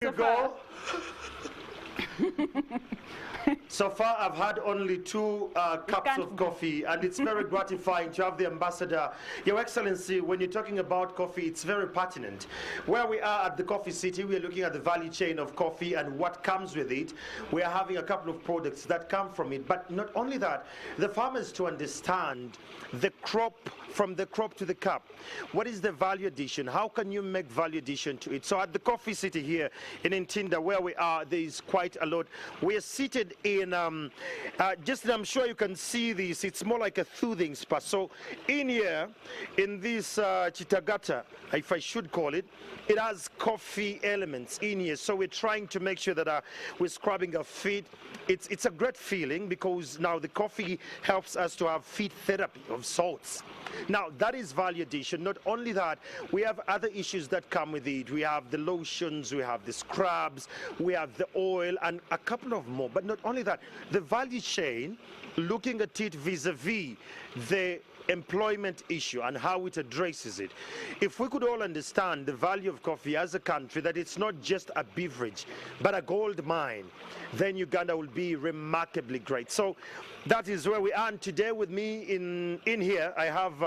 You go. So far, I've had only 2 cups of coffee, and it's very gratifying to have the ambassador. Your Excellency, when you're talking about coffee, it's very pertinent. Where we are at the Coffee City, we are looking at the value chain of coffee and what comes with it. We are having a couple of products that come from it, but not only that, the farmers to understand the crop, from the crop to the cup. What is the value addition? How can you make value addition to it? So at the Coffee City here in Ntinda, where we are, there is quite a lot. We are seated in, I'm sure you can see this, it's more like a soothing spa. So in here, in this Chitagata, if I should call it, it has coffee elements in here. So we're trying to make sure that we're scrubbing our feet. It's a great feeling because now the coffee helps us to have feet therapy of sorts. Now that is value addition. Not only that, we have other issues that come with it. We have the lotions, we have the scrubs, we have the oil, and a couple of more. But not only that, the value chain, looking at it vis-a-vis the employment issue and how it addresses it. If we could all understand the value of coffee as a country, that it's not just a beverage but a gold mine, then Uganda will be remarkably great. So that is where we are. And today with me in here I have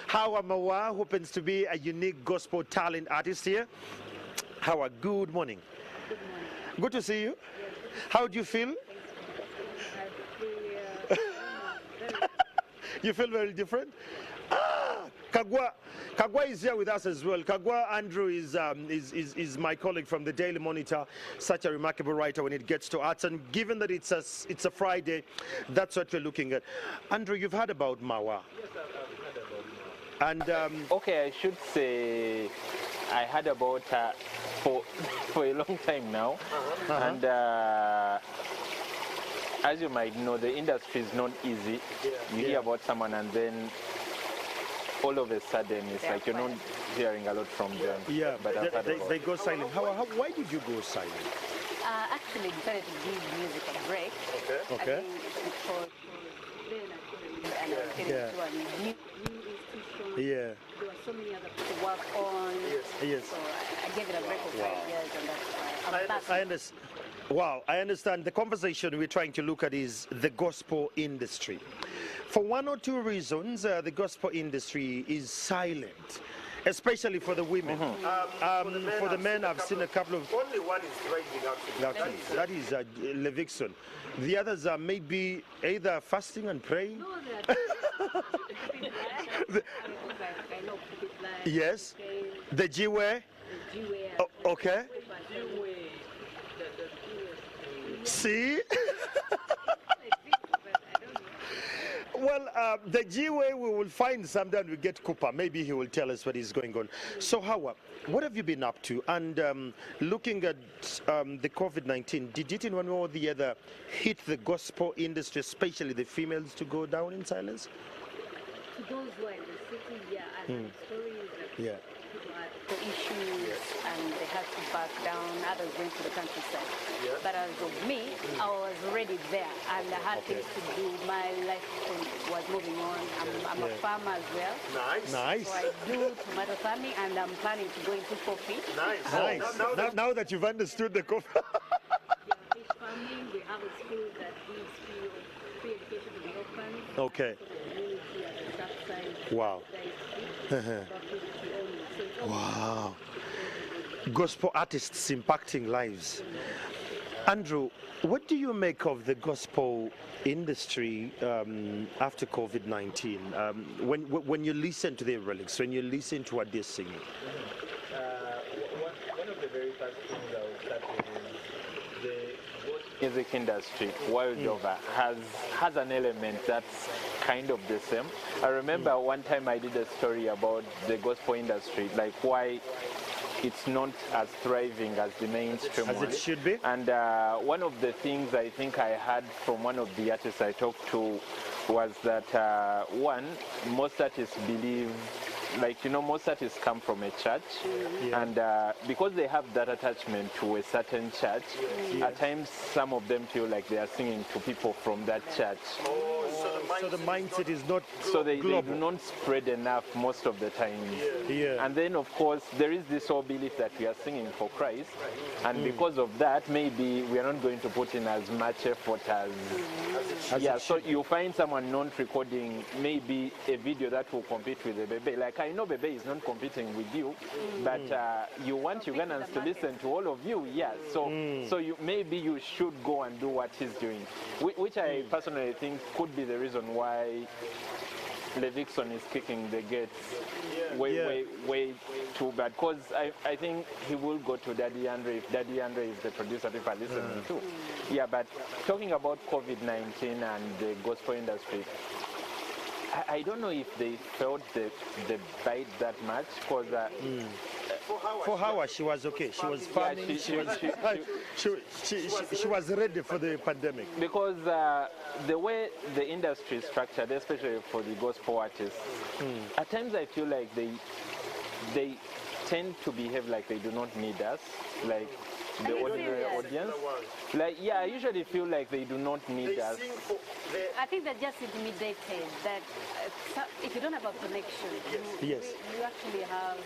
Hawa Mawa, who happens to be a unique gospel talent artist here. Hawa, good morning. Good morning. Good to see you. How do you feel? You feel very different? Kagwa is here with us as well. Kagwa Andrew is my colleague from the Daily Monitor, such a remarkable writer when it gets to arts. And given that it's a Friday, that's what we're looking at. Andrew, you've heard about Mawa. Yes, I've heard about Mawa. And okay, I should say I heard about her for a long time now. And as you might know, the industry is not easy. You hear about someone and then all of a sudden it's like you're not hearing a lot from them. Yeah, but they go silent. Why did you go silent? Actually decided to give music a break. Okay. I think it's because then I couldn't and I was getting to a new institution. Yeah. There were so many other people to work on. Yes. So I gave it a break of 5 years, and that's why I'm back. I understand. Wow, I understand. The conversation we're trying to look at is the gospel industry. For 1 or 2 reasons, the gospel industry is silent, especially for the women. For the men, I've seen a couple of... Only one is rising actually. That is Levikson. The others are maybe either fasting and praying. No, I know Yes. The Jiwe. Okay. See? Well, the G-Way we will find sometime we get Cooper. Maybe he will tell us what is going on. So, Hawa, what have you been up to? And looking at the COVID-19, did it in one way or the other hit the gospel industry, especially the females, to go down in silence? To those who are in the city, I have stories that people had issues and they had to back down, others went to the countryside. But as of me, I was already there and I had things to do. My life was moving on. I'm a farmer as well. Nice. So I do tomato farming and I'm planning to go into coffee. Nice. Now that you've understood the coffee. Fish farming, we have a school that gives free education to the orphans. Okay. Wow. Wow. Gospel artists impacting lives. Andrew, what do you make of the gospel industry after COVID-19? When you listen to the relics, when you listen to what they're singing? One of the very first things I will start with is the music industry world over has an element that's kind of the same. I remember one time I did a story about the gospel industry, like why it's not as thriving as the mainstream as it should be. And one of the things I think I heard from one of the artists I talked to was that one, most artists believe, like, most artists come from a church, and because they have that attachment to a certain church, at times some of them feel like they are singing to people from that church. So the mindset is not so they do global. not spread enough most of the time. Yeah. And then, of course, there is this whole belief that we are singing for Christ, and because of that, maybe we are not going to put in as much effort as yeah. So you find someone not recording maybe a video that will compete with the Bebe. Like, I know Bebe is not competing with you, but you want Ugandans to listen to all of you. Yeah. So you maybe you should go and do what he's doing, which I personally think could be the reason why Levixon is kicking the gates way too bad. Because I think he will go to Daddy Andre if Daddy Andre is the producer people are listening to. Yeah, but talking about COVID-19 and the gospel industry, I don't know if they felt the bite that much, because for Hawa, she was okay. She was farming. She was ready for the pandemic. Because the way the industry is structured, especially for the gospel artists, at times I feel like they tend to behave like they do not need us, like the ordinary audience. Like, yeah, I usually feel like they do not need us. I think they're just intimidated that if you don't have a connection, you actually have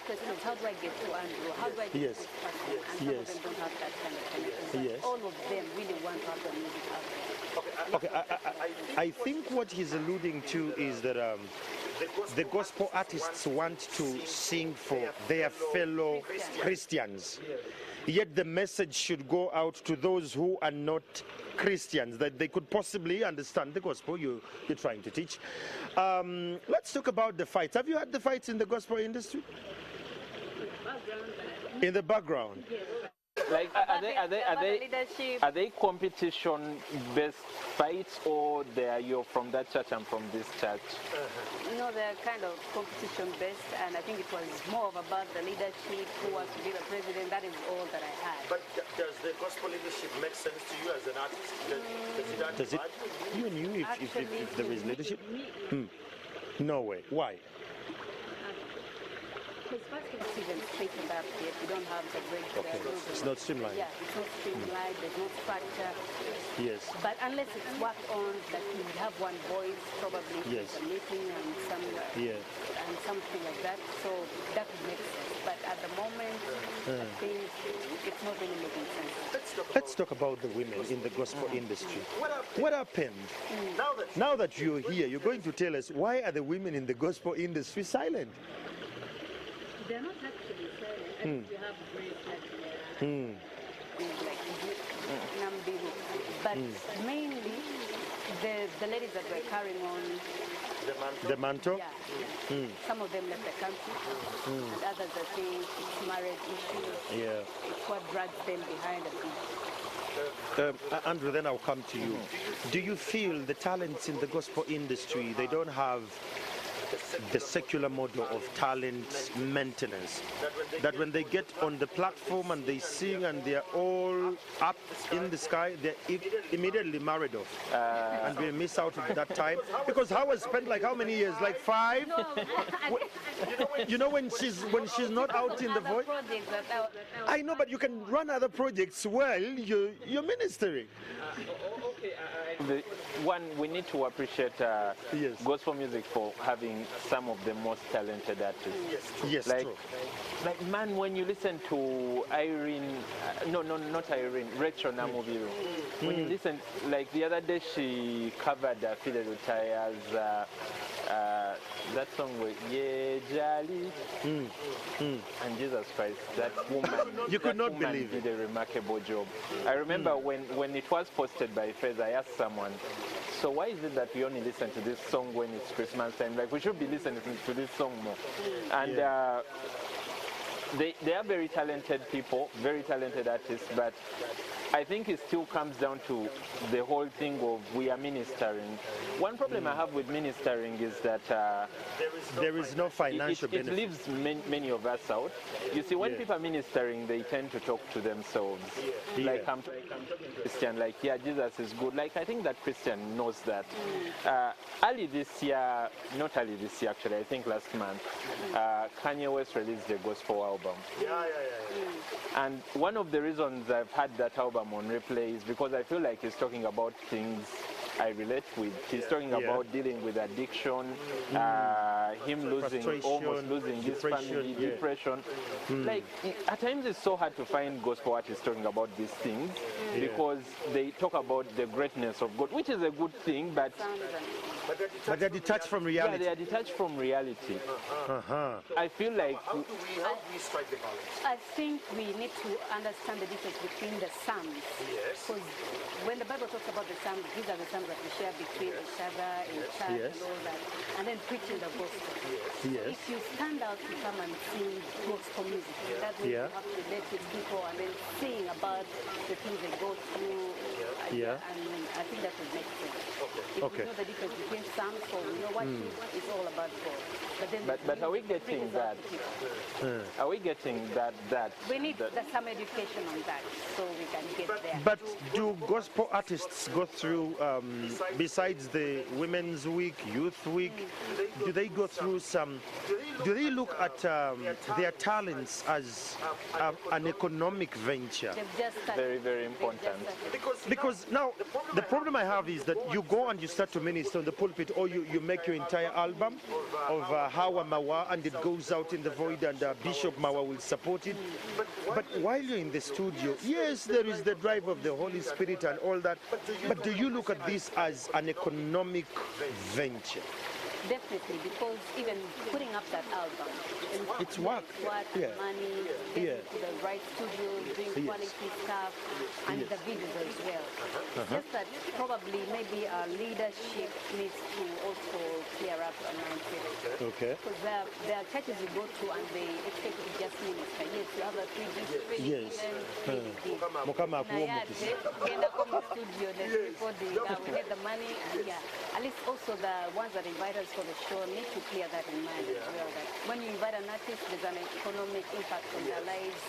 questions. How do I get to Andrew? How do I get to this person? And some of them don't have that kind of connection. But all of them really want to have the music out there. Okay, I think what he's alluding to is that the gospel artists want to sing for their fellow Christians. Yet the message should go out to those who are not Christians, that they could possibly understand the gospel you're trying to teach. Let's talk about the fights. Have you had the fights in the gospel industry? In the background? Like, are they competition-based fights, or you're from that church and from this church? No, they're kind of competition-based, and I think it was more about the leadership, who was to be the president. That is all that I had. But does the gospel leadership make sense to you as an artist? Does it you knew if there is leadership? No way. Why? Because first it's even straightened up yet. We don't have the breakdown. Okay. It's not streamlined. Yeah, it's not streamlined. There's no structure. Yes. But unless it's worked on, that you would have one voice, probably Yes. a meeting and and something like that. So that would make sense. But at the moment, I think it's not really making sense. Let's talk about the women in the gospel industry. What happened? Now that you're here, you're going to tell us, why are the women in the gospel industry silent? They're not actually silent. I think you have grace like Nambiru. But mainly the ladies that were carrying on the mantle? Yeah. Some of them left the country, and others are saying it's marriage issues. Yeah. It's what drags them behind a bit. Andrew, then I'll come to you. Do you feel the talents in the gospel industry, they don't have the secular model of talent maintenance, that when they get on the platform and they sing and they're all up in the sky, they're immediately married off, and we miss out on that time? Because Howard spent like how many years, like 5? You know, when she's not out in the voice. I know, but you can run other projects while you're ministering. One, we need to appreciate gospel music for having some of the most talented artists. Yes, like, true. Like, man, when you listen to Irene, not Irene, Rachel Namubiru, when you listen, like the other day she covered Fidel Utaya's that song with Yeah Jolly and Jesus Christ, that woman, you could not believe did a remarkable job. I remember when it was posted by Fez, I asked someone, so why is it that we only listen to this song when it's Christmas time? Like, we should be listening to this song more. And they are very talented people, very talented artists, but I think it still comes down to the whole thing of we are ministering. One problem I have with ministering is that there is no financial benefit. It leaves many of us out. You see, when people are ministering, they tend to talk to themselves. Like, I'm talking to Christian, like, yeah, Jesus is good. Like, I think that Christian knows that. Early this year, not early this year actually, I think last month, Kanye West released a gospel album. And one of the reasons I've had that album on replay is because I feel like he's talking about things I relate with. He's talking about dealing with addiction, him almost losing his family, depression. Like, at times it's so hard to find gospel artists talking about these things because they talk about the greatness of God, which is a good thing, but they're detached from reality. Yeah, they are detached from reality. I feel like... How do we strike the balance? I think we need to understand the difference between the psalms. Yes. Because when the Bible talks about the psalms, these are the psalms that we share between each other in church and all that, and then preaching the gospel. Yes. If you stand out to come and sing gospel music, that means you have to relate with people and then sing about the things they go through. And I think that would make sense. If we know the difference between psalms, so we know what is all about God. But are we getting that? Are we getting that? We need some education on that so we can get there. But do gospel artists go through, besides the Women's Week, Youth Week, do they go through some, do they look at their talents as an economic venture? Very, very important. Because now, the problem I have is that you go and you start to minister on the pulpit, or you make your entire album of Hawa Mawa, and it goes out in the void, and Bishop Mawa will support it. But while you're in the studio, yes, there is the drive of the Holy Spirit and all that, but do you look at this as an economic venture? Definitely, because even putting up that album, it's work. Money, getting to the right studio, doing quality stuff, and the videos as well. Just that probably maybe our leadership needs to also clear up around it. Okay. Because there are churches you go to and they expect you to just minister. Yes, you have a 3D screen. Yes. Mukama studio, we get the money, and at least also the ones that invite us for the show need to clear that in mind as well. That when you invite an artist, there's an economic impact on their lives,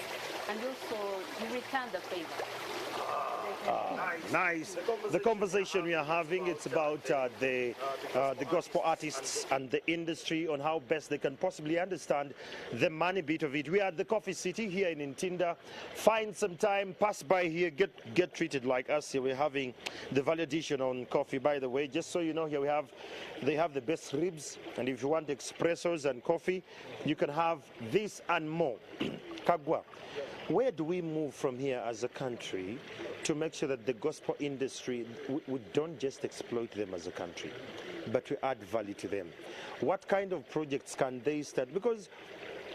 and also you return the favor. Nice. The conversation we are having, it's about the gospel artists and the industry, on how best they can possibly understand the money bit of it. We are at the Coffee City here in Ntinda. Find some time, pass by here, get treated like us here. We're having the value addition on coffee, by the way. Just so you know, here they have the best ribs, and if you want espressos and coffee, you can have this and more. Kagwa, where do we move from here as a country to make sure that the gospel industry, we don't just exploit them as a country, but we add value to them? What kind of projects can they start? Because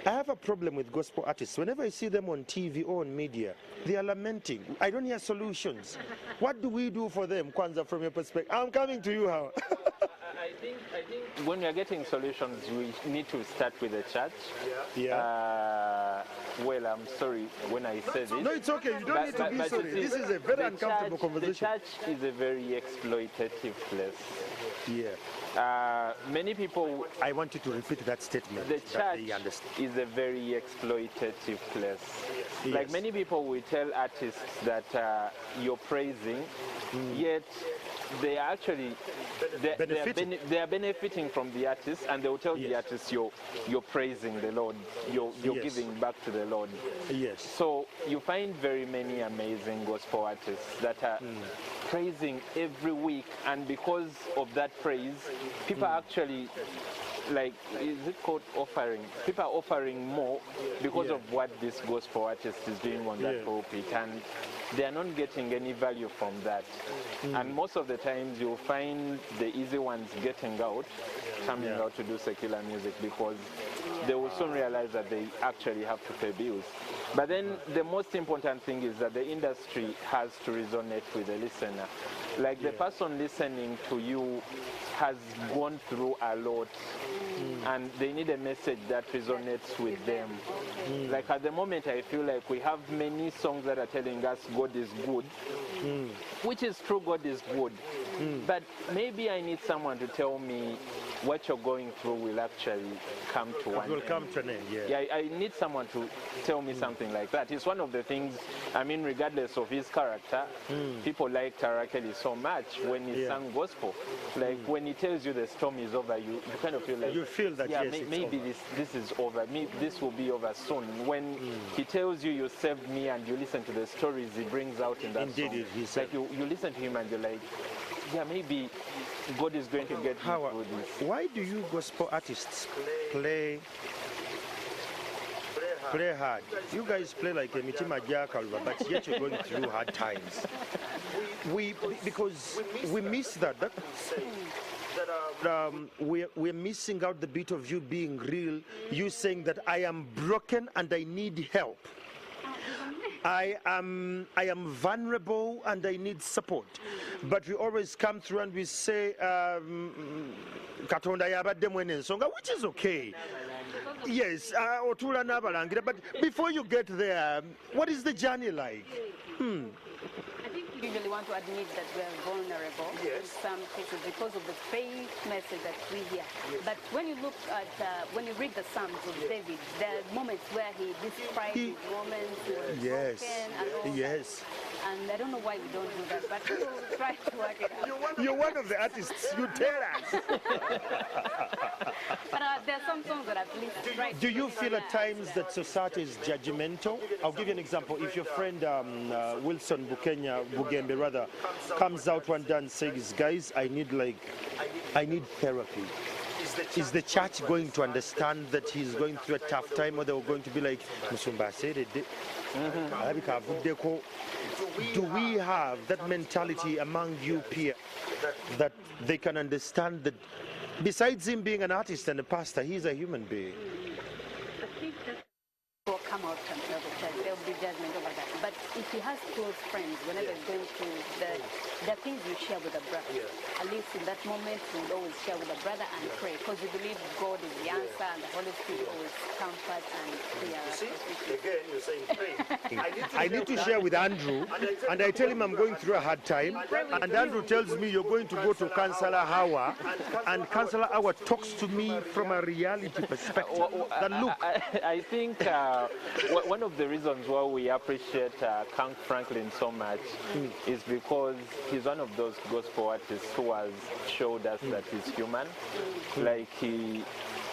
I have a problem with gospel artists. Whenever I see them on TV or on media, they are lamenting. I don't hear solutions. What do we do for them, Kwanzaa, from your perspective? I'm coming to you, how? I think when we are getting solutions, we need to start with the church. Well, I'm sorry when I say this. No, it's okay. You don't need to be sorry. This is a very uncomfortable conversation. The church is a very exploitative place. Many people... I want you to repeat that statement. The church is a very exploitative place. Like many people will tell artists that you're praising, yet they are actually they are benefiting from the artist, and they will tell the artist you're praising the Lord, you're giving back to the Lord. So you find very many amazing gospel artists that are praising every week, and because of that praise, people are actually, like, is it called offering? People are offering more because of what this gospel artist is doing on that pulpit, and they are not getting any value from that. And most of the times you'll find the easy ones getting out, coming out to do secular music, because they will soon realize that they actually have to pay bills. But then the most important thing is that the industry has to resonate with the listener. Like the person listening to you has gone through a lot, and they need a message that resonates with them. Like at the moment, I feel like we have many songs that are telling us God is good, which is true, God is good. But maybe I need someone to tell me what you're going through will actually come to one end. Will come to an end, I need someone to tell me something like that. It's one of the things, I mean, regardless of his character, people like Tara Kelly so much when he sang gospel. Like when he tells you the storm is over, you kind of feel like, you feel that, maybe this is over. Maybe this will be over soon. When he tells you you saved me, and you listen to the stories he brings out in that song, he like you listen to him and you're like, yeah, maybe God is going to get me through this. Why do you gospel artists play hard? You guys play like a Mitima Jakalva, but yet you're going through hard times. Because we miss that. We're missing out the bit of you being real, you saying that I am broken and I need help. I am vulnerable and I need support. But we always come through and we say, Katonda yabadde mwene ensonga, which is okay. Yes, but before you get there, what is the journey like? I think we usually want to admit that we are vulnerable in some cases because of the faith message that we hear. But when you look at, when you read the Psalms of David, there are moments where he describes his moments, broken and all that. And I don't know why we don't do that, but we'll try to work it out. You're one of the artists, you tell us. But there are some songs that at least try to. Do you feel at times that society is judgmental? I'll give you an example. If your friend Wilson Bugembe rather comes out one day and says, guys, I need therapy. Is the church going to understand that he's going through a tough time, or they're going to be like, Musumba said it? Do we have that mentality among you peers that they can understand that besides him being an artist and a pastor, he's a human being? I think that will come out from the church. There will be judgment over that. But if he has close friends, whenever he's going through the things you share with a brother, at least in that moment, we will always share with a brother and pray, because we believe God is the answer and the Holy Spirit always comforts and prayer. See, again, you're saying pray. I need to share with Andrew, and I tell him I'm going through a hard time, and Andrew tells me you're going to go to Counselor Hawa, and Counselor Hawa talks to me from a reality perspective. That look, I think one of the reasons why we appreciate Count Franklin so much is because he's one of those gospel artists who has showed us that he's human. Like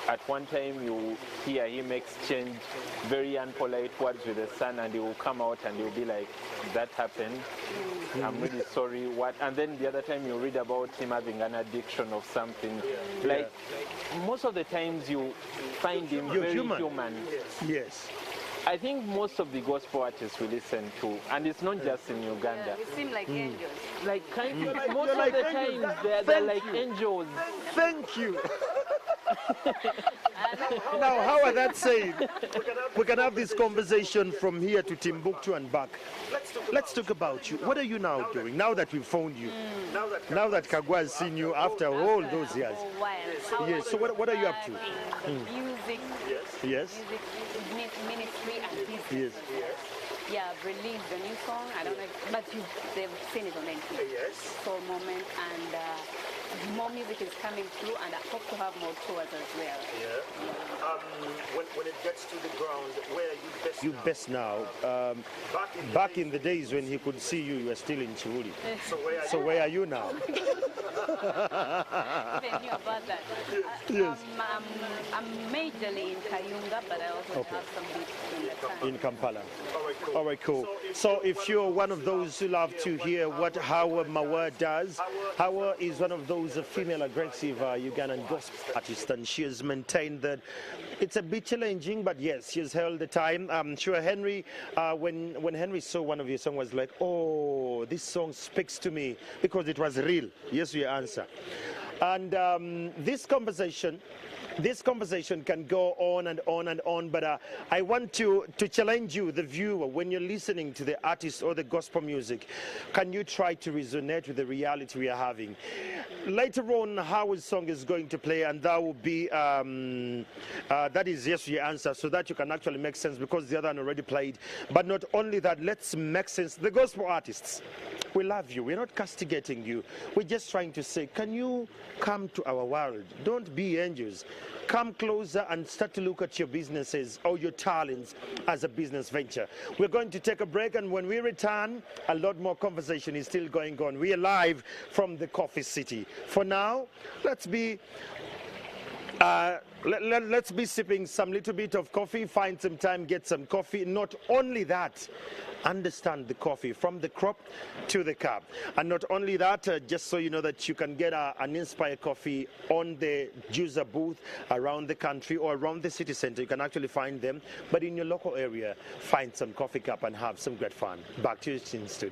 at one time you hear him exchange very unpolite words with the son, and he will come out and he'll be like, that happened, I'm really sorry, what? And then the other time you read about him having an addiction of something. Like most of the times you find him very human. Yes. I think most of the gospel artists we listen to, and it's not just in Uganda. They seem like angels. Like most of the times they're like angels. Thank you. Now, how are that saying? We can have this conversation from here to Timbuktu and back. Let's talk about you. What are you now doing, now that we've found you? Now that Kagwa has seen you after all those years. Yes, so what are you up to? Music. Yes. Music, ministry and business. Yes. Yeah, I've released a new song. I don't know, but they've seen it on NTV. Yes. Soul Moment, and more music is coming through, and I hope to have more tours as well. Yeah. When it gets to the ground, where are you best now? Back in the days when he could see you, you were still in Chiuli. So where are you now? Even knew about that. Yes. I'm majorly in Kayunga, but I also have some beats in the town. In Kampala. All right, cool. So if you're one of those who love to hear what Hawa Mawa does, Hawa is one of those female aggressive Ugandan gospel artists, and she has maintained that it's a bit challenging, but yes, she's held the time. I'm sure Henry, when Henry saw one of your songs, was like, oh, this song speaks to me, because it was real. Yes, your answer. And this conversation can go on and on and on, but I want to challenge you, the viewer, when you're listening to the artist or the gospel music, can you try to resonate with the reality we are having? Later on, Howard's song is going to play, and that will be, that is yes your answer, so that you can actually make sense, because the other one already played. But not only that, let's make sense. The gospel artists, we love you. We're not castigating you. We're just trying to say, can you come to our world? Don't be angels. Come closer and start to look at your businesses or your talents as a business venture. We're going to take a break, and when we return, a lot more conversation is still going on. We are live from the Coffee City. For now, let's be Let's be sipping some little bit of coffee, find some time, get some coffee. Not only that, understand the coffee from the crop to the cup. And not only that, just so you know that you can get an Inspire coffee on the juicer booth around the country or around the city center. You can actually find them. But in your local area, find some coffee cup and have some great fun. Back to you in studio.